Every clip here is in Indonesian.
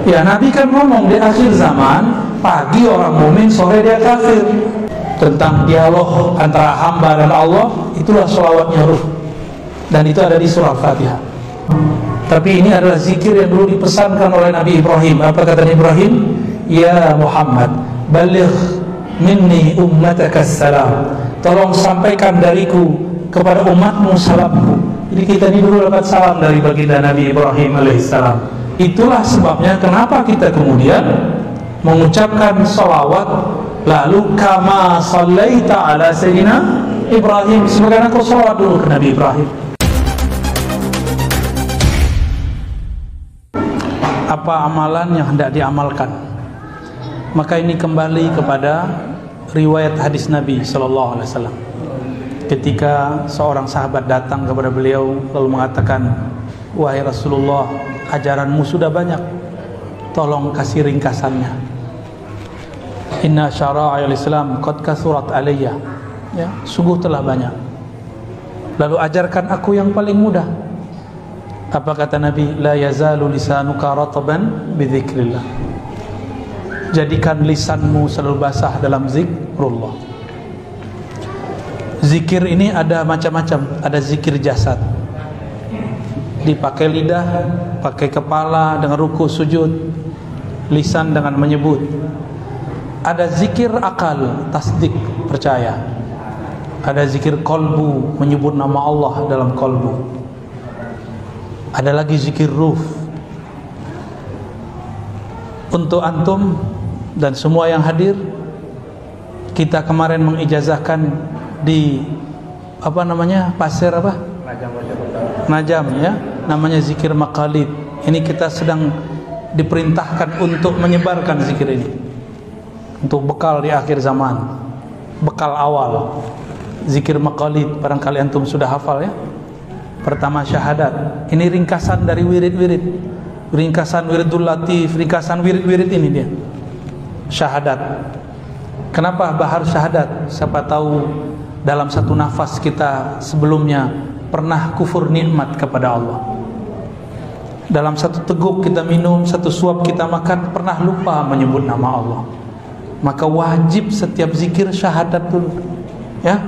Ya, Nabi kan ngomong di akhir zaman, pagi orang mukmin, sore dia kafir. Tentang dialog antara hamba dan Allah, itulah sholawatnya ruh. Dan itu ada di surah Fatihah. Tapi ini adalah zikir yang dulu dipesankan oleh Nabi Ibrahim. Apa kata Nabi Ibrahim? Ya Muhammad, baligh minni ummataka salam. Tolong sampaikan dariku kepada umatmu salamku. Jadi kita ini dulu dapat salam dari baginda Nabi Ibrahim alaihissalam. Itulah sebabnya kenapa kita kemudian mengucapkan salawat, lalu kama sallaita ala sayyidina Ibrahim, sebagaimana kau salawat dulu ke Nabi Ibrahim. Apa amalan yang hendak diamalkan? Maka ini kembali kepada riwayat hadis Nabi sallallahu alaihi wasallam. Ketika seorang sahabat datang kepada beliau lalu mengatakan, wahai Rasulullah, ajaranmu sudah banyak, tolong kasih ringkasannya. Inna syara'il Islam qad kasurat alayya. Ya, sungguh telah banyak. Lalu ajarkan aku yang paling mudah. Apa kata Nabi? La yazalu lisanuka rataban bidzikrillah. Jadikan lisanmu selalu basah dalam zikrullah. Zikir ini ada macam-macam. Ada zikir jasad, dipakai lidah, pakai kepala dengan ruku sujud, lisan dengan menyebut. Ada zikir akal, tasdik, percaya. Ada zikir kolbu, menyebut nama Allah dalam kolbu. Ada lagi zikir ruh. Untuk antum dan semua yang hadir, kita kemarin mengijazahkan di pasir Najam, ya, namanya zikir maqalid. Ini kita sedang diperintahkan untuk menyebarkan zikir ini untuk bekal di akhir zaman, bekal awal. Zikir maqalid, barangkali antum sudah hafal ya. Pertama syahadat. Ini ringkasan dari wirid-wirid, ringkasan wiridul latif, ringkasan wirid-wirid ini dia. Syahadat. Kenapa bahar syahadat? Siapa tahu dalam satu nafas kita sebelumnya pernah kufur nikmat kepada Allah. Dalam satu teguk kita minum, satu suap kita makan, pernah lupa menyebut nama Allah. Maka wajib setiap zikir syahadat dulu, ya.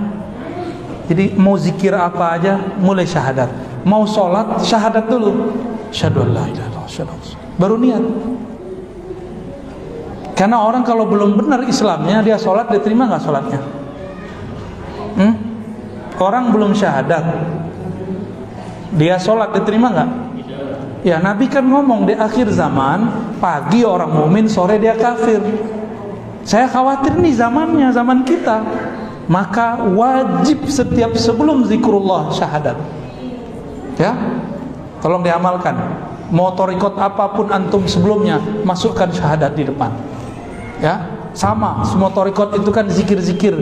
Jadi mau zikir apa aja mulai syahadat. Mau sholat syahadat dulu. Asyhadu an la ilaha illallah, asyhadu anna Muhammadan, baru niat. Karena orang kalau belum benar Islamnya, dia sholat, dia terima nggak sholatnya? Orang belum syahadat, dia sholat, diterima nggak? Ya, Nabi kan ngomong di akhir zaman, pagi orang mukmin, sore dia kafir. Saya khawatir nih zamannya, zaman kita. Maka wajib setiap sebelum zikrullah syahadat. Ya, tolong diamalkan. Mau thariqat apapun antum sebelumnya, masukkan syahadat di depan. Ya, sama. Semua thariqat itu kan zikir-zikir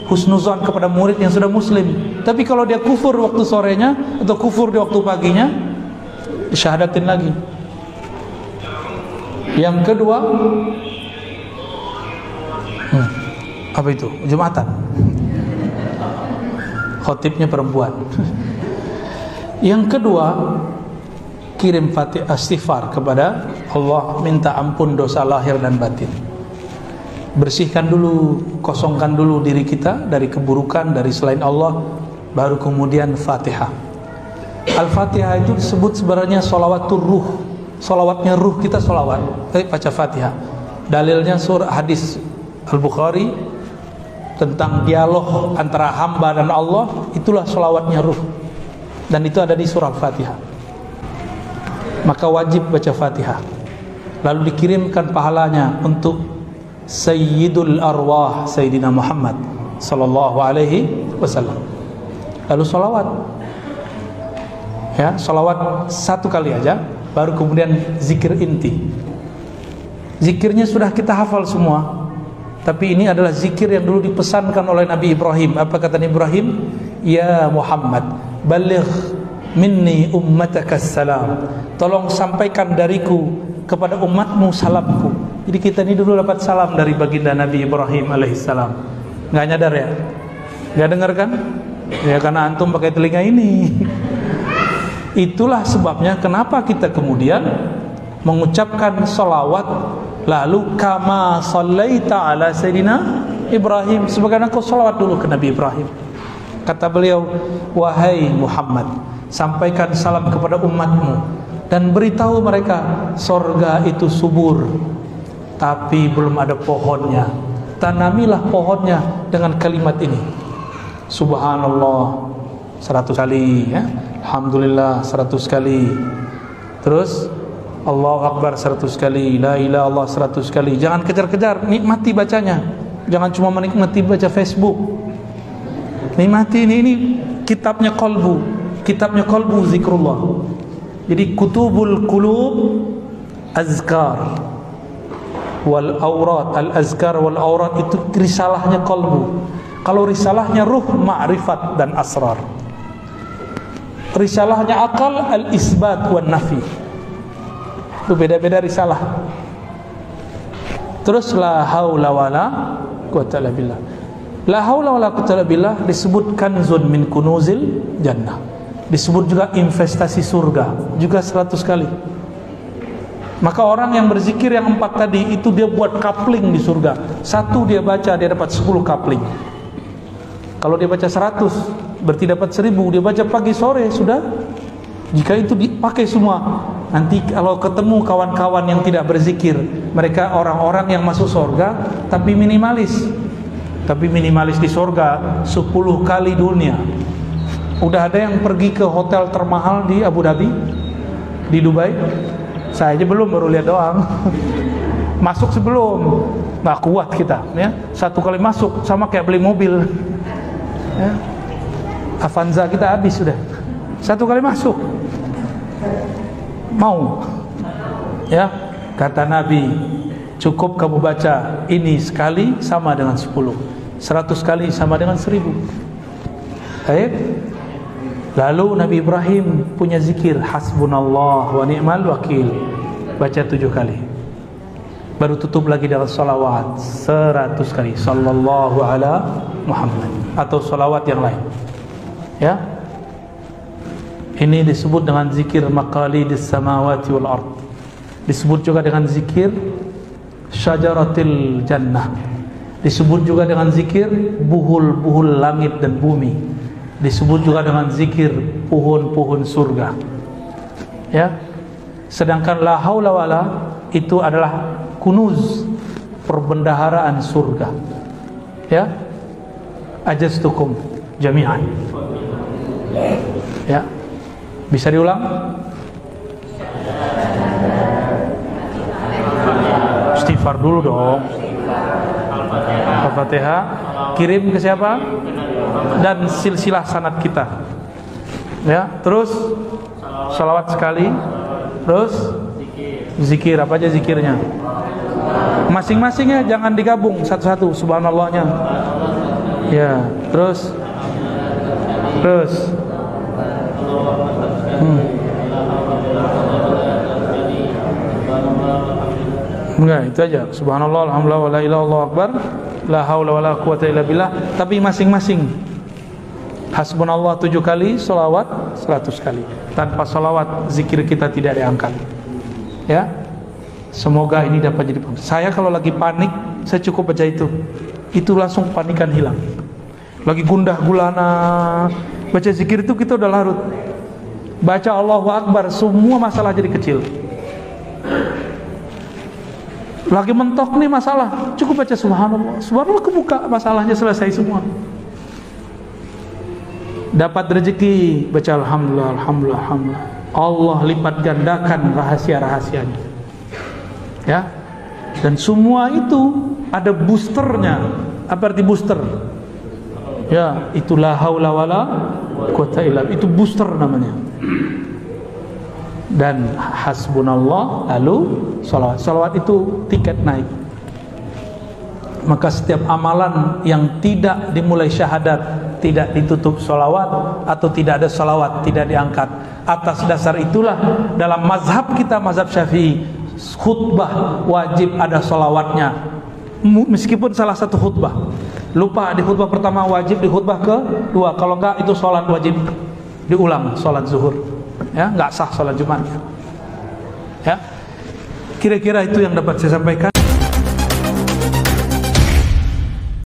husnuzan kepada murid yang sudah muslim. Tapi kalau dia kufur waktu sorenya atau kufur di waktu paginya, syahadatin lagi. Yang kedua, apa itu? Jumatan. Khotibnya perempuan. Yang kedua, kirim fatihah istighfar kepada Allah, minta ampun dosa lahir dan batin. Bersihkan dulu, kosongkan dulu diri kita dari keburukan, dari selain Allah, baru kemudian Fatihah. Al-Fatihah itu disebut sebenarnya sholawatul ruh. Sholawatnya ruh kita sholawat, baca Fatihah. Dalilnya surah hadis Al-Bukhari tentang dialog antara hamba dan Allah, itulah sholawatnya ruh. Dan itu ada di surah Fatihah. Maka wajib baca Fatihah. Lalu dikirimkan pahalanya untuk Sayyidul Arwah Sayyidina Muhammad sallallahu alaihi wasallam. Lalu sholawat. Ya, sholawat satu kali aja, baru kemudian zikir inti. Zikirnya sudah kita hafal semua. Tapi ini adalah zikir yang dulu dipesankan oleh Nabi Ibrahim. Apa kata Nabi Ibrahim? Ya Muhammad, baligh minni ummataka salam. Tolong sampaikan dariku kepada umatmu salamku. Jadi kita ini dulu dapat salam dari baginda Nabi Ibrahim alaihissalam. Nggak nyadar ya? Nggak dengar kan? Ya karena antum pakai telinga ini. Itulah sebabnya kenapa kita kemudian mengucapkan salawat, lalu kama sallaita ala Sayyidina Ibrahim, sebagaimana kau salawat dulu ke Nabi Ibrahim. Kata beliau, wahai Muhammad, sampaikan salam kepada umatmu dan beritahu mereka sorga itu subur, tapi belum ada pohonnya. Tanamilah pohonnya dengan kalimat ini, Subhanallah 100 kali, ya. Alhamdulillah 100 kali. Terus Allahu Akbar 100 kali, La ilaha illallah 100 kali. Jangan kejar-kejar, nikmati bacanya. Jangan cuma menikmati baca Facebook. Nikmati ini kitabnya qalbu. Kitabnya qalbu zikrullah. Jadi kutubul qulub azkar wal aurat, al azkar wal aurat itu risalahnya qalbu. Kalau risalahnya ruh, ma'rifat dan asrar. Risalahnya akal, al isbat wan nafi. Itu beda-beda risalah. Terus la haula wala quwwata illa billah. La haula wala quwwata illa billah disebut kanzun min kunuzil jannah. Disebut juga investasi surga, juga 100 kali. Maka orang yang berzikir yang 4 tadi itu dia buat coupling di surga. 1 dia baca, dia dapat 10 coupling. Kalau dia baca 100 berarti dapat 1000. Dia baca pagi sore sudah. Jika itu dipakai semua, nanti kalau ketemu kawan-kawan yang tidak berzikir, mereka orang-orang yang masuk surga tapi minimalis. Tapi minimalis di surga 10 kali dunia. Udah ada yang pergi ke hotel termahal di Abu Dhabi, di Dubai. Saya aja belum, baru lihat doang. Masuk sebelum, nggak kuat kita, ya. 1 kali masuk sama kayak beli mobil, ya. Avanza kita habis sudah. 1 kali masuk, mau, ya. Kata Nabi, cukup kamu baca ini sekali sama dengan 10, 100 kali sama dengan 1000. Baik. Lalu Nabi Ibrahim punya zikir hasbunallah wa ni'mal wakil, baca 7 kali. Baru tutup lagi dengan salawat 100 kali, sallallahu ala Muhammad, atau salawat yang lain, ya. Ini disebut dengan zikir maqalidis samawati wal ard. Disebut juga dengan zikir syajaratil jannah. Disebut juga dengan zikir buhul-buhul langit dan bumi. Disebut juga dengan zikir pohon-pohon surga, ya. Sedangkan la haula wala itu adalah kunuz, perbendaharaan surga, ya. Ajaztukum jami'an, ya. Bisa diulang? Istighfar dulu dong. Al-Fatihah. Kirim ke siapa? Dan silsilah sanad kita, ya. Terus salawat sekali. Terus zikir, apa aja zikirnya masing-masingnya, jangan digabung satu-satu subhanallahnya, ya. Terus enggak, itu aja, subhanallah, alhamdulillah, wala ilaha illallah, akbar, la haula wala quwwata illa billah. Tapi masing-masing hasbunallah 7 kali, salawat 100 kali. Tanpa salawat zikir kita tidak diangkat, ya. Semoga ini dapat jadi. Saya kalau lagi panik, saya cukup baca itu langsung panikan hilang. Lagi gundah gulana, baca zikir itu kita udah larut. Baca Allahu Akbar, semua masalah jadi kecil. Lagi mentok nih masalah, cukup baca subhanallah, subhanallah, kebuka masalahnya, selesai semua. Dapat rezeki, baca alhamdulillah, alhamdulillah, alhamdulillah. Allah lipat gandakan rahasia-rahasianya, ya. Dan semua itu ada boosternya. Apa arti booster? Ya, itulah haula wala quwwata illa billah, itu booster namanya. Dan hasbunallah, lalu salawat. Salawat itu tiket naik. Maka setiap amalan yang tidak dimulai syahadat, tidak ditutup salawat, atau tidak ada salawat, tidak diangkat. Atas dasar itulah dalam mazhab kita, mazhab Syafi'i, khutbah wajib ada salawatnya. Meskipun salah satu khutbah lupa di khutbah pertama, wajib di khutbah kedua. Kalau enggak, itu salat wajib diulang, salat zuhur, ya, enggak sah salat Jumatnya, ya. Kira-kira itu yang dapat saya sampaikan.